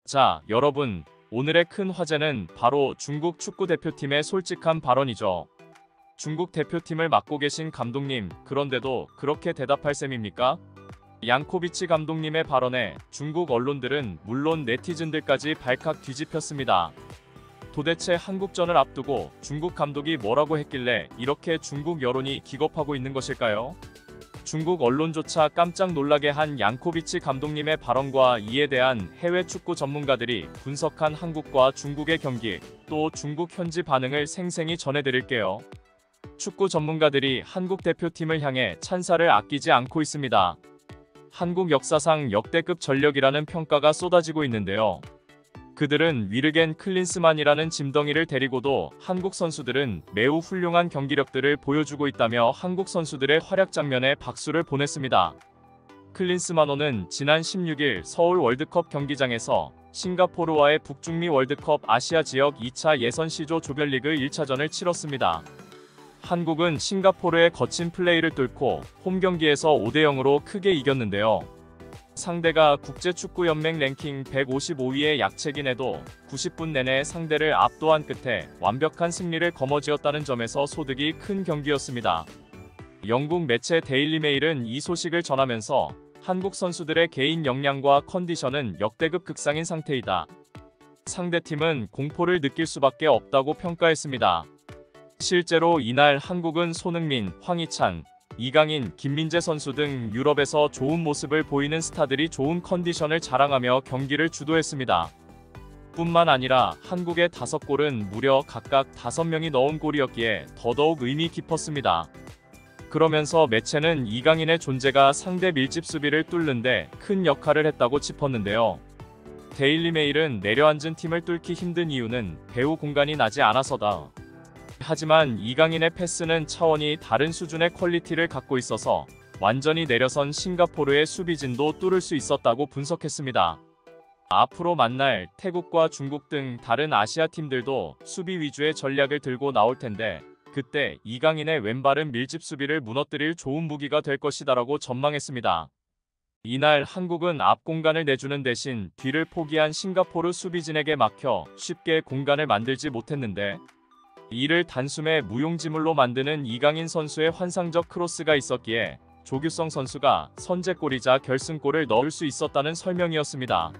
자, 여러분, 오늘의 큰 화제는 바로 중국 축구 대표팀의 솔직한 발언이죠. 중국 대표팀을 맡고 계신 감독님, 그런데도 그렇게 대답할 셈입니까? 양코비치 감독님의 발언에 중국 언론들은 물론 네티즌들까지 발칵 뒤집혔습니다. 도대체 한국전을 앞두고 중국 감독이 뭐라고 했길래 이렇게 중국 여론이 기겁하고 있는 것일까요? 중국 언론조차 깜짝 놀라게 한 양코비치 감독님의 발언과 이에 대한 해외 축구 전문가들이 분석한 한국과 중국의 경기, 또 중국 현지 반응을 생생히 전해드릴게요. 축구 전문가들이 한국 대표팀을 향해 찬사를 아끼지 않고 있습니다. 한국 역사상 역대급 전력이라는 평가가 쏟아지고 있는데요. 그들은 위르겐 클린스만이라는 짐덩이를 데리고도 한국 선수들은 매우 훌륭한 경기력들을 보여주고 있다며 한국 선수들의 활약 장면에 박수를 보냈습니다. 클린스만호는 지난 16일 서울 월드컵 경기장에서 싱가포르와의 북중미 월드컵 아시아 지역 2차 예선 C조 조별리그 1차전을 치렀습니다. 한국은 싱가포르의 거친 플레이를 뚫고 홈 경기에서 5대0으로 크게 이겼는데요. 상대가 국제축구연맹 랭킹 155위의 약체긴 해도 90분 내내 상대를 압도한 끝에 완벽한 승리를 거머쥐었다는 점에서 소득이 큰 경기였습니다. 영국 매체 데일리 메일은 이 소식을 전하면서 한국 선수들의 개인 역량과 컨디션은 역대급 극상인 상태이다. 상대팀은 공포를 느낄 수밖에 없다고 평가했습니다. 실제로 이날 한국은 손흥민, 황희찬, 이강인, 김민재 선수 등 유럽에서 좋은 모습을 보이는 스타들이 좋은 컨디션을 자랑하며 경기를 주도했습니다. 뿐만 아니라 한국의 5골은 무려 각각 5명이 넣은 골이었기에 더더욱 의미 깊었습니다. 그러면서 매체는 이강인의 존재가 상대 밀집 수비를 뚫는데 큰 역할을 했다고 짚었는데요. 데일리 메일은 내려앉은 팀을 뚫기 힘든 이유는 배후 공간이 나지 않아서다. 하지만 이강인의 패스는 차원이 다른 수준의 퀄리티를 갖고 있어서 완전히 내려선 싱가포르의 수비진도 뚫을 수 있었다고 분석했습니다. 앞으로 만날 태국과 중국 등 다른 아시아 팀들도 수비 위주의 전략을 들고 나올 텐데 그때 이강인의 왼발은 밀집 수비를 무너뜨릴 좋은 무기가 될 것이다라고 전망했습니다. 이날 한국은 앞 공간을 내주는 대신 뒤를 포기한 싱가포르 수비진에게 막혀 쉽게 공간을 만들지 못했는데 이를 단숨에 무용지물로 만드는 이강인 선수의 환상적 크로스가 있었기에 조규성 선수가 선제골이자 결승골을 넣을 수 있었다는 설명이었습니다.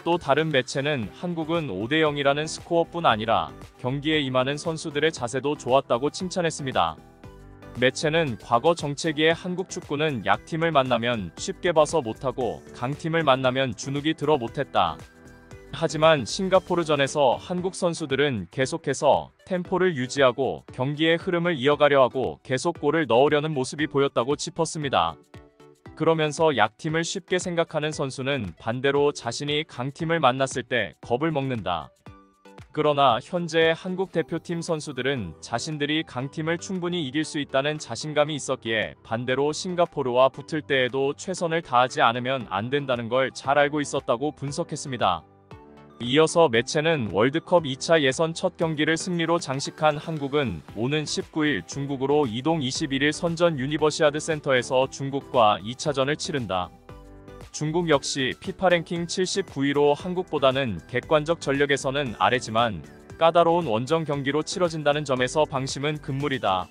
또 다른 매체는 한국은 5대0이라는 스코어뿐 아니라 경기에 임하는 선수들의 자세도 좋았다고 칭찬했습니다. 매체는 과거 정체기의 한국 축구는 약팀을 만나면 쉽게 봐서 못하고 강팀을 만나면 주눅이 들어 못했다. 하지만 싱가포르전에서 한국 선수들은 계속해서 템포를 유지하고 경기의 흐름을 이어가려 하고 계속 골을 넣으려는 모습이 보였다고 짚었습니다. 그러면서 약팀을 쉽게 생각하는 선수는 반대로 자신이 강팀을 만났을 때 겁을 먹는다. 그러나 현재의 한국 대표팀 선수들은 자신들이 강팀을 충분히 이길 수 있다는 자신감이 있었기에 반대로 싱가포르와 붙을 때에도 최선을 다하지 않으면 안 된다는 걸 잘 알고 있었다고 분석했습니다. 이어서 매체는 월드컵 2차 예선 첫 경기를 승리로 장식한 한국은 오는 19일 중국으로 이동 21일 선전 유니버시아드 센터에서 중국과 2차전을 치른다. 중국 역시 피파 랭킹 79위로 한국보다는 객관적 전력에서는 아래지만 까다로운 원정 경기로 치러진다는 점에서 방심은 금물이다.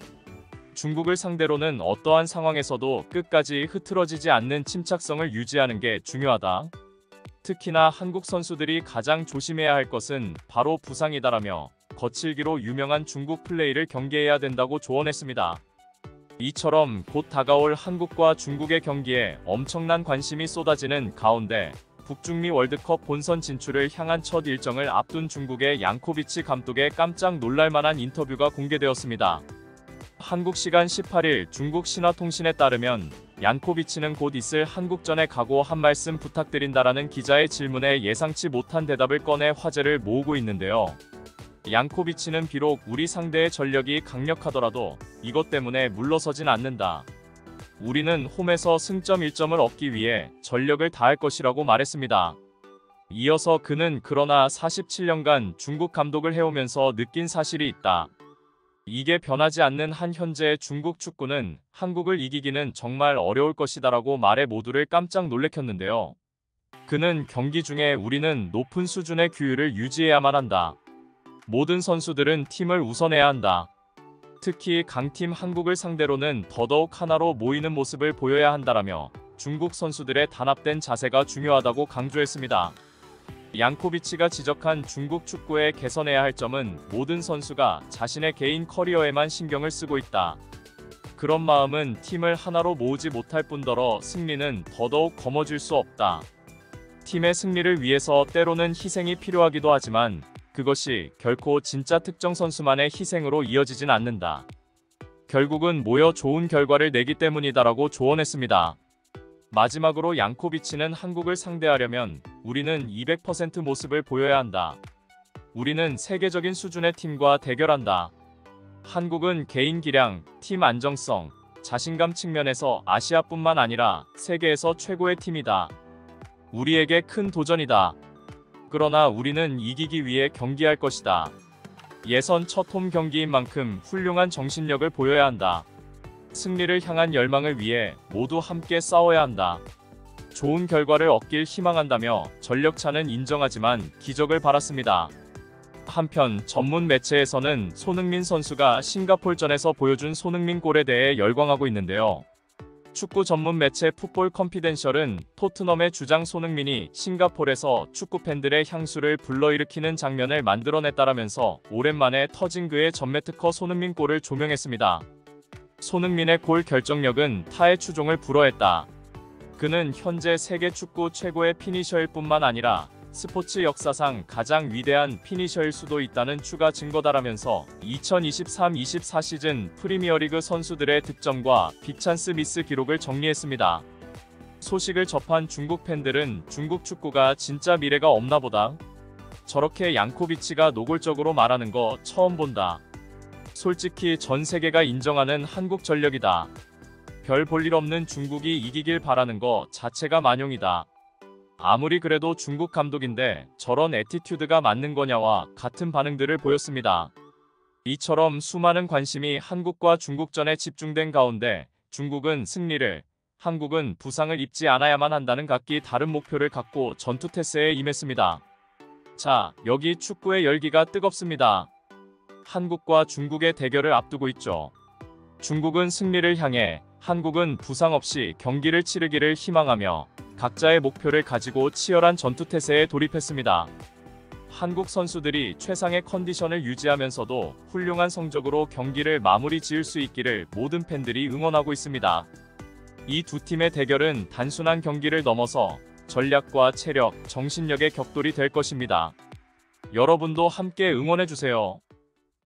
중국을 상대로는 어떠한 상황에서도 끝까지 흐트러지지 않는 침착성을 유지하는 게 중요하다. 특히나 한국 선수들이 가장 조심해야 할 것은 바로 부상이다라며 거칠기로 유명한 중국 플레이를 경계해야 된다고 조언했습니다. 이처럼 곧 다가올 한국과 중국의 경기에 엄청난 관심이 쏟아지는 가운데 북중미 월드컵 본선 진출을 향한 첫 일정을 앞둔 중국의 양코비치 감독의 깜짝 놀랄만한 인터뷰가 공개되었습니다. 한국 시간 18일 중국 신화통신에 따르면 양코비치는 곧 있을 한국전에 각오 한 말씀 부탁드린다라는 기자의 질문에 예상치 못한 대답을 꺼내 화제를 모으고 있는데요. 양코비치는 비록 우리 상대의 전력이 강력하더라도 이것 때문에 물러서진 않는다. 우리는 홈에서 승점 1점을 얻기 위해 전력을 다할 것이라고 말했습니다. 이어서 그는 그러나 47년간 중국 감독을 해오면서 느낀 사실이 있다. 이게 변하지 않는 한 현재의 중국 축구는 한국을 이기기는 정말 어려울 것이다라고 말해 모두를 깜짝 놀래켰는데요. 그는 경기 중에 우리는 높은 수준의 규율을 유지해야만 한다. 모든 선수들은 팀을 우선해야 한다. 특히 강팀 한국을 상대로는 더더욱 하나로 모이는 모습을 보여야 한다라며 중국 선수들의 단합된 자세가 중요하다고 강조했습니다. 양코비치가 지적한 중국 축구에 개선해야 할 점은 모든 선수가 자신의 개인 커리어에만 신경을 쓰고 있다. 그런 마음은 팀을 하나로 모으지 못할 뿐더러 승리는 더더욱 거머쥘 수 없다. 팀의 승리를 위해서 때로는 희생이 필요하기도 하지만 그것이 결코 진짜 특정 선수만의 희생으로 이어지진 않는다. 결국은 모여 좋은 결과를 내기 때문이다라고 조언했습니다. 마지막으로 양코비치는 한국을 상대하려면 우리는 200% 모습을 보여야 한다. 우리는 세계적인 수준의 팀과 대결한다. 한국은 개인 기량, 팀 안정성, 자신감 측면에서 아시아뿐만 아니라 세계에서 최고의 팀이다. 우리에게 큰 도전이다. 그러나 우리는 이기기 위해 경기할 것이다. 예선 첫 홈 경기인 만큼 훌륭한 정신력을 보여야 한다. 승리를 향한 열망을 위해 모두 함께 싸워야 한다. 좋은 결과를 얻길 희망한다며 전력차는 인정하지만 기적을 바랐습니다. 한편 전문 매체에서는 손흥민 선수가 싱가포르전에서 보여준 손흥민 골에 대해 열광하고 있는데요. 축구 전문 매체 풋볼 컨피덴셜은 토트넘의 주장 손흥민이 싱가포르에서 축구 팬들의 향수를 불러일으키는 장면을 만들어냈다라면서 오랜만에 터진 그의 전매특허 손흥민 골을 조명했습니다. 손흥민의 골 결정력은 타의 추종을 불허했다. 그는 현재 세계 축구 최고의 피니셔일 뿐만 아니라 스포츠 역사상 가장 위대한 피니셔일 수도 있다는 추가 증거다라면서 2023-24 시즌 프리미어리그 선수들의 득점과 빅찬스 미스 기록을 정리했습니다. 소식을 접한 중국 팬들은 중국 축구가 진짜 미래가 없나 보다. 저렇게 양코비치가 노골적으로 말하는 거 처음 본다. 솔직히 전 세계가 인정하는 한국 전력이다. 별 볼 일 없는 중국이 이기길 바라는 거 자체가 만용이다. 아무리 그래도 중국 감독인데 저런 애티튜드가 맞는 거냐와 같은 반응들을 보였습니다. 이처럼 수많은 관심이 한국과 중국전에 집중된 가운데 중국은 승리를, 한국은 부상을 입지 않아야만 한다는 각기 다른 목표를 갖고 전투 태세에 임했습니다. 자, 여기 축구의 열기가 뜨겁습니다. 한국과 중국의 대결을 앞두고 있죠. 중국은 승리를 향해, 한국은 부상 없이 경기를 치르기를 희망하며 각자의 목표를 가지고 치열한 전투태세에 돌입했습니다. 한국 선수들이 최상의 컨디션을 유지하면서도 훌륭한 성적으로 경기를 마무리 지을 수 있기를 모든 팬들이 응원하고 있습니다. 이 두 팀의 대결은 단순한 경기를 넘어서 전략과 체력, 정신력의 격돌이 될 것입니다. 여러분도 함께 응원해주세요.